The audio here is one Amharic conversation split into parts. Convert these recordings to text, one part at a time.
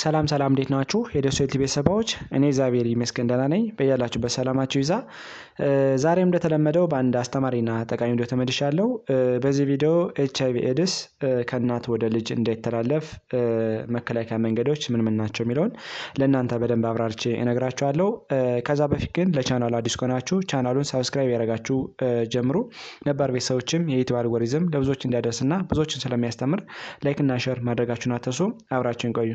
ሰላም እንዴት ናችሁ? የደሴት ቤተሰቦች እኔ እግዚአብሔር ይመስገን ደህና ነኝ። በያላችሁበት ሰላማችሁ ይዛ። ዛሬም እንደተለመደው በአንድ አስተማሪና ጠቃሚ ቪዲዮ ተመልሻለሁ። በዚህ ቪዲዮ HIV ኤድስ ከእናት ወደ ልጅ እንዳይተላለፍ መከላከያ መንገዶች ምን ናቸው የሚለውን ለእናንተ በደንብ አብራርቼ እነግራችኋለሁ። ከዛ በፊት ግን ለቻናሉ አዲስ ከሆናችሁ ቻናሉን ሰብስክራይብ ያደረጋችሁ ጀምሩ። ነባር ቤተሰቦችም የዩቲዩብ አልጎሪዝም ለብዙዎች እንዲያደርስና ብዙዎችን ስለሚያስተምር ላይክ እና ሼር ማድረጋችሁን አትርሱ። አብራችሁን ቆዩ።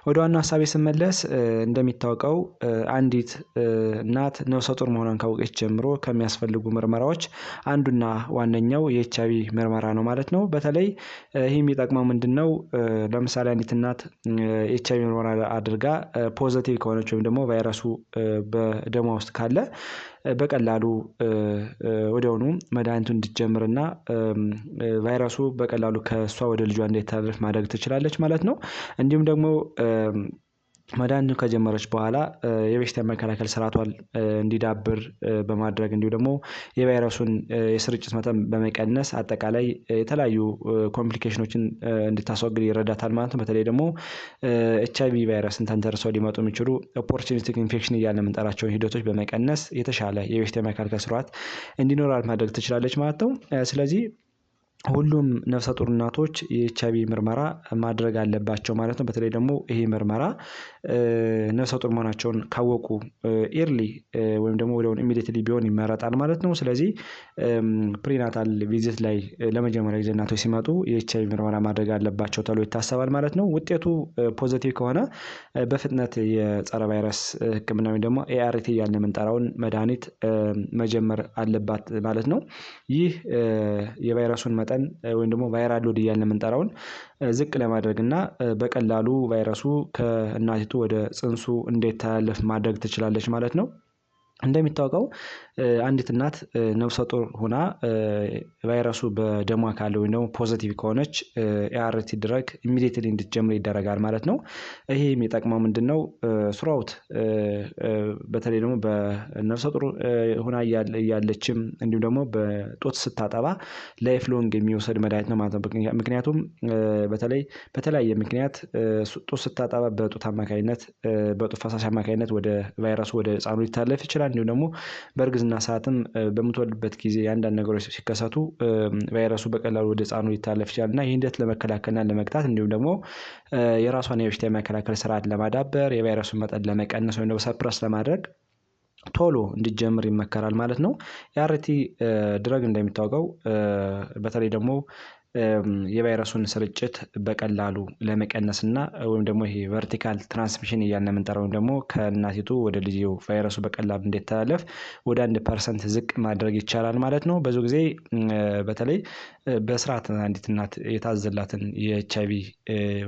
ወደ ዋናው ሐሳቤ ስመለስ እንደሚታወቀው አንዲት እናት ነፍሰ ጡር መሆኗን ካወቀች ጀምሮ ከሚያስፈልጉ ምርመራዎች አንዱና ዋነኛው የኤችአይቪ ምርመራ ነው ማለት ነው። በተለይ ይህ የሚጠቅመው ምንድነው? ለምሳሌ አንዲት እናት ኤችአይቪ ምርመራ አድርጋ ፖዚቲቭ ከሆነች ወይም ደግሞ ቫይረሱ በደሟ ውስጥ ካለ በቀላሉ ወዲያውኑ መድኃኒቱን እንድትጀምርና ቫይረሱ በቀላሉ ከሷ ወደ ልጇ እንዳይተላለፍ ማድረግ ትችላለች ማለት ነው። እንዲሁም ደግሞ መድኃኒቱ ከጀመረች በኋላ የበሽታ መከላከል ስርዓቷን እንዲዳብር በማድረግ እንዲሁ ደግሞ የቫይረሱን የስርጭት መጠን በመቀነስ አጠቃላይ የተለያዩ ኮምፕሊኬሽኖችን እንድታስወግድ ይረዳታል ማለት ነው። በተለይ ደግሞ ኤችአይቪ ቫይረስን ተንተርሰው ሊመጡ የሚችሉ ኦፖርቹኒስቲክ ኢንፌክሽን እያልን የምንጠራቸውን ሂደቶች በመቀነስ የተሻለ የበሽታ መከላከል ስርዓት እንዲኖራት ማድረግ ትችላለች ማለት ነው። ስለዚህ ሁሉም ነፍሰ ጡር እናቶች የኤችአይቪ ምርመራ ማድረግ አለባቸው ማለት ነው። በተለይ ደግሞ ይሄ ምርመራ ነፍሰ ጡር መሆናቸውን ካወቁ ኤርሊ ወይም ደግሞ ወዲያውኑ ኢሚዲየትሊ ቢሆን ይመረጣል ማለት ነው። ስለዚህ ፕሪናታል ቪዚት ላይ ለመጀመሪያ ጊዜ እናቶች ሲመጡ የኤችአይቪ ምርመራ ማድረግ አለባቸው ተብሎ ይታሰባል ማለት ነው። ውጤቱ ፖዚቲቭ ከሆነ በፍጥነት የጸረ ቫይረስ ሕክምና ወይም ደግሞ ART እያልን የምንጠራውን መድኃኒት መጀመር አለባት ማለት ነው። ይህ የቫይረሱን መጠን ወይም ደግሞ ቫይራል ሎድ እያልን የምንጠራውን ዝቅ ለማድረግ እና በቀላሉ ቫይረሱ ከእናቲቱ ወደ ጽንሱ እንዳይተላለፍ ማድረግ ትችላለች ማለት ነው። እንደሚታወቀው አንዲት እናት ነፍሰ ጡር ሆና ቫይረሱ በደሟ ካለ ወይም ደግሞ ፖዚቲቭ ከሆነች ART ድረግ ኢሚዲየትሊ እንድትጀምር ይደረጋል ማለት ነው። ይሄ የሚጠቅመው ምንድነው? ስራውት በተለይ ደግሞ በነፍሰ ጡር ሆና እያለችም እንዲሁም ደግሞ በጡት ስታጠባ ላይፍ ሎንግ የሚወሰድ መድኃኒት ነው ማለት ነው። ምክንያቱም በተለይ በተለያየ ምክንያት ጡት ስታጠባ በጡት አማካኝነት በጡት ፈሳሽ አማካኝነት ወደ ቫይረሱ ወደ ህፃኑ ሊተላለፍ ይችላል። እንዲሁም ደግሞ በእርግዝና ሰዓትም በምትወልድበት ጊዜ አንዳንድ ነገሮች ሲከሰቱ ቫይረሱ በቀላሉ ወደ ህፃኑ ሊተላለፍ ይችላል እና ይህን ሂደት ለመከላከልና ለመግታት እንዲሁም ደግሞ የራሷን የበሽታ የመከላከል ስርዓት ለማዳበር የቫይረሱን መጠን ለመቀነስ ወይም ደግሞ ሰፕረስ ለማድረግ ቶሎ እንዲጀምር ይመከራል ማለት ነው። ART ድረግ እንደሚታወቀው በተለይ ደግሞ የቫይረሱን ስርጭት በቀላሉ ለመቀነስ እና ወይም ደግሞ ይሄ ቨርቲካል ትራንስሚሽን እያልን የምንጠራው ወይም ደግሞ ከእናቲቱ ወደ ልጅየው ቫይረሱ በቀላሉ እንዳይተላለፍ ወደ 1% ዝቅ ማድረግ ይቻላል ማለት ነው። ብዙ ጊዜ በተለይ በስርዓት አንዲት እናት የታዘላትን የኤችአይቪ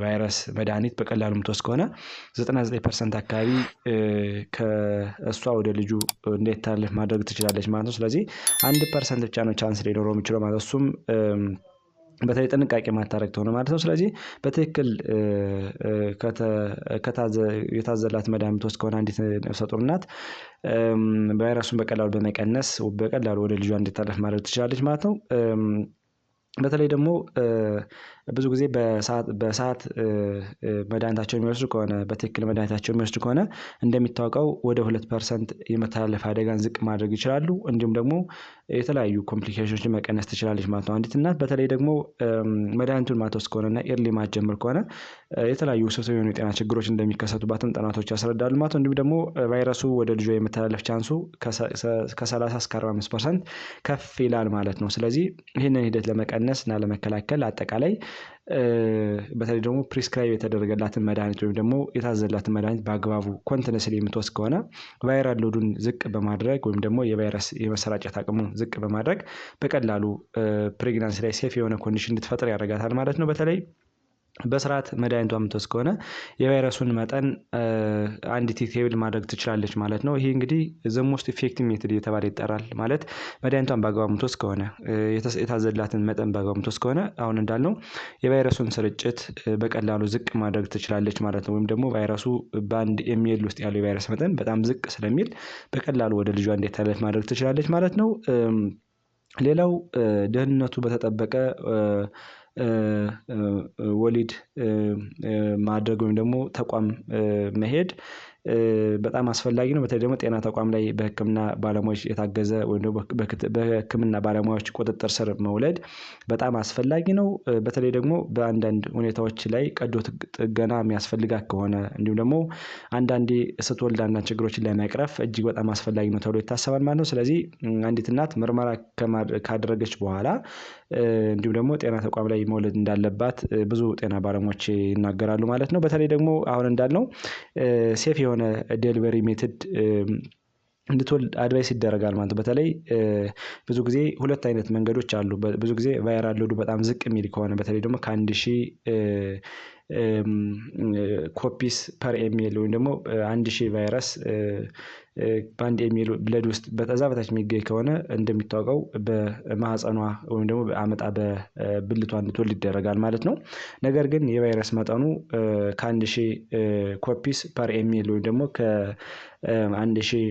ቫይረስ መድኃኒት በቀላሉ የምትወስድ ከሆነ 99% አካባቢ ከእሷ ወደ ልጁ እንዳይተላለፍ ማድረግ ትችላለች ማለት ነው። ስለዚህ 1% ብቻ ነው ቻንስ ሊኖረው የሚችለው ማለት እሱም በተለይ ጥንቃቄ ማታረግ ተሆነ ማለት ነው። ስለዚህ በትክክል የታዘላት መድኃኒት ውስጥ ከሆነ አንዲት ነፍሰ ጡር እናት ቫይረሱን በቀላሉ በመቀነስ በቀላሉ ወደ ልጇ እንዲተላለፍ ማድረግ ትችላለች ማለት ነው። በተለይ ደግሞ ብዙ ጊዜ በሰዓት መድኃኒታቸውን የሚወስዱ ከሆነ በትክክል መድኃኒታቸውን የሚወስዱ ከሆነ እንደሚታወቀው ወደ 2% የመተላለፍ አደጋን ዝቅ ማድረግ ይችላሉ። እንዲሁም ደግሞ የተለያዩ ኮምፕሊኬሽኖችን መቀነስ ትችላለች ማለት ነው። አንዲት እናት በተለይ ደግሞ መድኃኒቱን ማትወስድ ከሆነና ኤርሊ ማትጀምር ከሆነ የተለያዩ ውስብስብ የሆኑ የጤና ችግሮች እንደሚከሰቱባትም ጥናቶች ያስረዳሉ ማለት ነው። እንዲሁም ደግሞ ቫይረሱ ወደ ልጇ የመተላለፍ ቻንሱ ከ30 እስከ 45% ከፍ ይላል ማለት ነው። ስለዚህ ይህንን ሂደት ለመቀነስ እና ለመከላከል አጠቃላይ በተለይ ደግሞ ፕሪስክራይብ የተደረገላትን መድኃኒት ወይም ደግሞ የታዘላትን መድኃኒት በአግባቡ ኮንቲኒስሊ የምትወስድ ከሆነ ቫይራል ሎዱን ዝቅ በማድረግ ወይም ደግሞ የቫይረስ የመሰራጨት አቅሙን ዝቅ በማድረግ በቀላሉ ፕሬግናንሲ ላይ ሴፍ የሆነ ኮንዲሽን እንድትፈጥር ያደርጋታል ማለት ነው። በተለይ በስርዓት መድኃኒቷ የምትወስድ ከሆነ የቫይረሱን መጠን አንዲቴክቴብል ማድረግ ትችላለች ማለት ነው። ይሄ እንግዲህ ዘ ሞስት ኢፌክቲቭ ሜትድ እየተባለ ይጠራል። ማለት መድኃኒቷን በአግባቡ የምትወስድ ከሆነ የታዘላትን መጠን በአግባቡ የምትወስድ ከሆነ አሁን እንዳልነው የቫይረሱን ስርጭት በቀላሉ ዝቅ ማድረግ ትችላለች ማለት ነው። ወይም ደግሞ ቫይረሱ በአንድ ኤምኤል ውስጥ ያለው የቫይረስ መጠን በጣም ዝቅ ስለሚል በቀላሉ ወደ ልጇ እንዲተላለፍ ማድረግ ትችላለች ማለት ነው። ሌላው ደህንነቱ በተጠበቀ ወሊድ ማድረግ ወይም ደግሞ ተቋም መሄድ በጣም አስፈላጊ ነው። በተለይ ደግሞ ጤና ተቋም ላይ በሕክምና ባለሙያዎች የታገዘ ወይም ደግሞ በሕክምና ባለሙያዎች ቁጥጥር ስር መውለድ በጣም አስፈላጊ ነው። በተለይ ደግሞ በአንዳንድ ሁኔታዎች ላይ ቀዶ ጥገና የሚያስፈልጋት ከሆነ እንዲሁም ደግሞ አንዳንዴ ስትወልድ አንዳንድ ችግሮችን ለመቅረፍ እጅግ በጣም አስፈላጊ ነው ተብሎ ይታሰባል ማለት ነው። ስለዚህ አንዲት እናት ምርመራ ካደረገች በኋላ እንዲሁም ደግሞ ጤና ተቋም ላይ መውለድ እንዳለባት ብዙ ጤና ባለሙያዎች ይናገራሉ ማለት ነው። በተለይ ደግሞ አሁን እንዳልነው ሴፍ የሆነ ዴሊቨሪ ሜትድ እንድትወልድ አድቫይስ ይደረጋል ማለት ነው። በተለይ ብዙ ጊዜ ሁለት አይነት መንገዶች አሉ። ብዙ ጊዜ ቫይራል ሎዱ በጣም ዝቅ የሚል ከሆነ በተለይ ደግሞ ከ1000 ኮፒስ ፐር ኤምኤል ወይም ደግሞ 1000 ቫይረስ በአንድ ኤምኤል ብለድ ውስጥ በዛ በታች የሚገኝ ከሆነ እንደሚታወቀው በማህፀኗ ወይም ደግሞ በአመጣ በብልቷ እንድትወልድ ይደረጋል ማለት ነው። ነገር ግን የቫይረስ መጠኑ ከ1000 ኮፒስ ፐር ኤምኤል ወይም ደግሞ ከ1000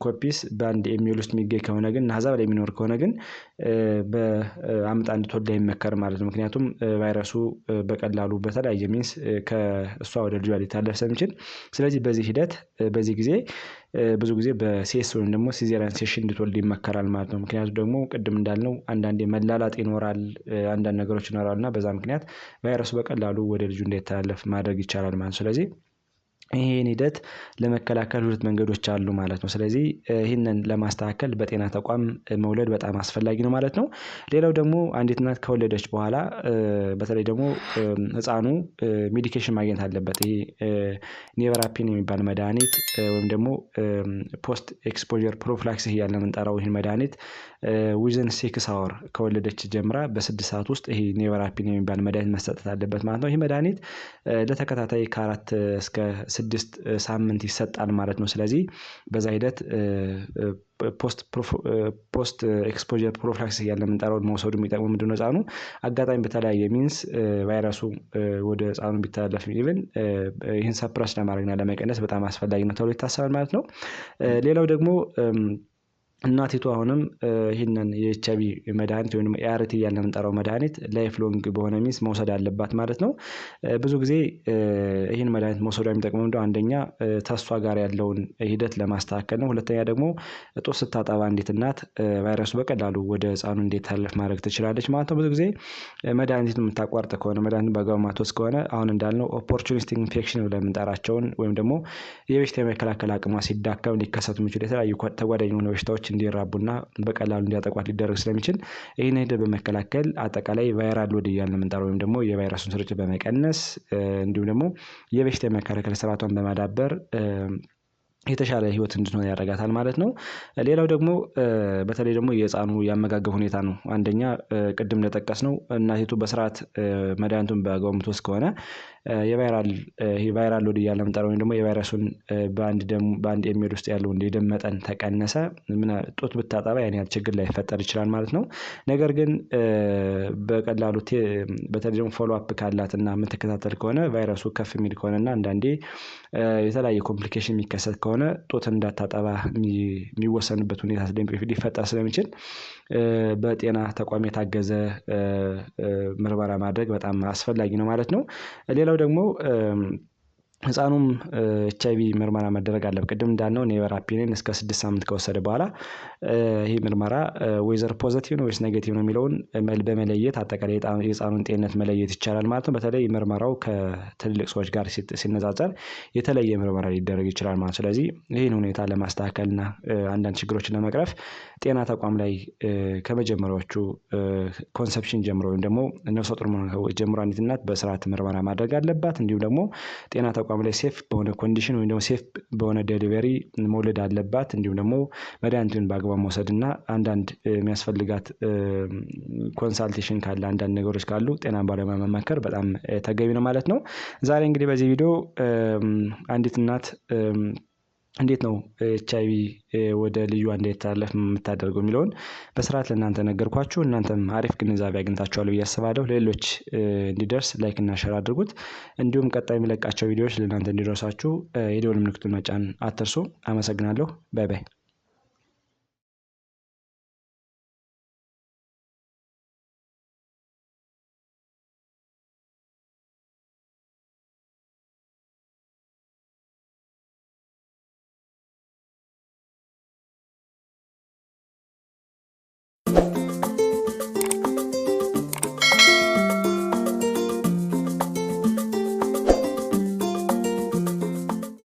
ኮፒስ በአንድ ኤምኤል ውስጥ የሚገኝ ከሆነ ግን ከዛ በላይ የሚኖር ከሆነ ግን በአምጣ እንድትወልድ አይመከርም ማለት ነው። ምክንያቱም ቫይረሱ በቀላሉ በተለያየ ሚንስ ከእሷ ወደ ልጇ ሊተላለፍ ስለሚችል፣ ስለዚህ በዚህ ሂደት በዚህ ጊዜ ብዙ ጊዜ በሴስ ወይም ደግሞ ሲዜሪያን ሴክሽን እንድትወልድ ይመከራል ማለት ነው። ምክንያቱም ደግሞ ቅድም እንዳልነው አንዳንዴ መላላጥ ይኖራል፣ አንዳንድ ነገሮች ይኖራሉ እና በዛ ምክንያት ቫይረሱ በቀላሉ ወደ ልጁ እንዳይተላለፍ ማድረግ ይቻላል ማለት ነው። ስለዚህ ይሄን ሂደት ለመከላከል ሁለት መንገዶች አሉ ማለት ነው። ስለዚህ ይህንን ለማስተካከል በጤና ተቋም መውለድ በጣም አስፈላጊ ነው ማለት ነው። ሌላው ደግሞ አንዲት እናት ከወለደች በኋላ በተለይ ደግሞ ህፃኑ ሜዲኬሽን ማግኘት አለበት። ይሄ ኔቨራፒን የሚባል መድኃኒት ወይም ደግሞ ፖስት ኤክስፖዠር ፕሮፊላክሲስ እያልን የምንጠራው ይህን መድኃኒት ዊዝን 6 አወር ከወለደች ጀምራ በ6 ሰዓት ውስጥ ይሄ ኔቨራፒን የሚባል መድኃኒት መሰጠት አለበት ማለት ነው። ይህ መድኃኒት ለተከታታይ ከ4 እስከ 6 ሳምንት ይሰጣል ማለት ነው። ስለዚህ በዛ ሂደት ፖስት ኤክስፖዠር ፕሮፊላክሲስ እያልን የምንጠራውን መውሰዱ የሚጠቅመው ምንድነው? ህፃኑ አጋጣሚ በተለያየ ሚንስ ቫይረሱ ወደ ህፃኑ ቢተላለፍ ኢቭን ይህን ሰፕረስ ለማድረግና ለመቀነስ በጣም አስፈላጊ ነው ተብሎ ይታሰባል ማለት ነው። ሌላው ደግሞ እናቲቱ አሁንም ይህንን የኤችአይቪ መድኃኒት ወይም ኤአርቲ እያልን የምንጠራው መድኃኒት ላይፍ ሎንግ በሆነ ሚንስ መውሰድ አለባት ማለት ነው። ብዙ ጊዜ ይህን መድኃኒት መውሰዷ የሚጠቅመው እንደው አንደኛ ተሷ ጋር ያለውን ሂደት ለማስተካከል ነው። ሁለተኛ ደግሞ ጡት ስታጠባ አንዲት እናት ቫይረሱ በቀላሉ ወደ ህፃኑ እንዲተላለፍ ማድረግ ትችላለች ማለት ነው። ብዙ ጊዜ መድኃኒቱን የምታቋርጥ ከሆነ መድኃኒቱን በአግባቡ ማትወስድ ከሆነ አሁን እንዳልነው ኦፖርቹኒስቲክ ኢንፌክሽን ብለን የምንጠራቸውን ወይም ደግሞ የበሽታ የመከላከል አቅሟ ሲዳከም ሊከሰቱ የሚችሉ የተለያዩ ተጓዳኝ የሆኑ በሽታዎች እንዲራቡና በቀላሉ እንዲያጠቋት ሊደረግ ስለሚችል ይህን ሂደት በመከላከል አጠቃላይ ቫይራል ሎድ እያልን የምንጠራው ወይም ደግሞ የቫይረሱን ስርጭት በመቀነስ እንዲሁም ደግሞ የበሽታ የመከላከል ስርዓቷን በማዳበር የተሻለ ህይወት እንድትኖር ያደርጋታል ማለት ነው። ሌላው ደግሞ በተለይ ደግሞ የህፃኑ የአመጋገብ ሁኔታ ነው። አንደኛ ቅድም እንደጠቀስነው እናቲቱ በስርዓት መድኃኒቱን በአግባቡ የምትወስድ ከሆነ የቫይራል ሎድ እያልን የምንጠራው ወይም ደግሞ የቫይረሱን በአንድ ኤምኤል ውስጥ ያለውን የደም መጠን ተቀነሰ ጡት ብታጠባ ያን ያህል ችግር ላይፈጠር ይችላል ማለት ነው። ነገር ግን በቀላሉ በተለይ ደግሞ ፎሎ አፕ ካላትና የምትከታተል ከሆነ ቫይረሱ ከፍ የሚል ከሆነና አንዳንዴ የተለያየ ኮምፕሊኬሽን የሚከሰት ከሆነ ጡት እንዳታጠባ የሚወሰንበት ሁኔታ ሊፈጠር ስለሚችል በጤና ተቋም የታገዘ ምርመራ ማድረግ በጣም አስፈላጊ ነው ማለት ነው። ሌላው ደግሞ ህፃኑም ኤችአይቪ ምርመራ መደረግ አለበት። ቅድም እንዳልነው ኔቨራፒንን እስከ 6 ሳምንት ከወሰደ በኋላ ይህ ምርመራ ዌዘር ፖዘቲቭ ነው ወይስ ኔጌቲቭ ነው የሚለውን በመለየት አጠቃላይ የህፃኑን ጤንነት መለየት ይቻላል ማለት ነው። በተለይ ምርመራው ከትልልቅ ሰዎች ጋር ሲነጻጸር የተለየ ምርመራ ሊደረግ ይችላል ማለት ነው። ስለዚህ ይህን ሁኔታ ለማስተካከልና አንዳንድ ችግሮችን ለመቅረፍ ጤና ተቋም ላይ ከመጀመሪያዎቹ ኮንሰፕሽን ጀምሮ ወይም ደግሞ ነፍሰ ጡር ጀምሮ አንዲት እናት በስርዓት ምርመራ ማድረግ አለባት። እንዲሁም ደግሞ ጤና ተቋም ላይ ሴፍ በሆነ ኮንዲሽን ወይም ደግሞ ሴፍ በሆነ ዴሊቨሪ መውለድ አለባት። እንዲሁም ደግሞ መድኃኒቱን በአግባብ መውሰድ እና አንዳንድ የሚያስፈልጋት ኮንሳልቴሽን ካለ አንዳንድ ነገሮች ካሉ ጤና ባለሙያ መመከር በጣም ተገቢ ነው ማለት ነው። ዛሬ እንግዲህ በዚህ ቪዲዮ አንዲት እናት እንዴት ነው ኤችአይቪ ወደ ልጇ እንዳይተላለፍ የምታደርገው የሚለውን በስርዓት ለእናንተ ነገርኳችሁ። እናንተም አሪፍ ግንዛቤ አግኝታችኋል ብዬ አስባለሁ። ሌሎች እንዲደርስ ላይክ እና ሼር አድርጉት። እንዲሁም ቀጣይ የሚለቃቸው ቪዲዮዎች ለእናንተ እንዲደርሳችሁ የደወል ምልክቱን መጫን አትርሱ። አመሰግናለሁ። ባይ ባይ።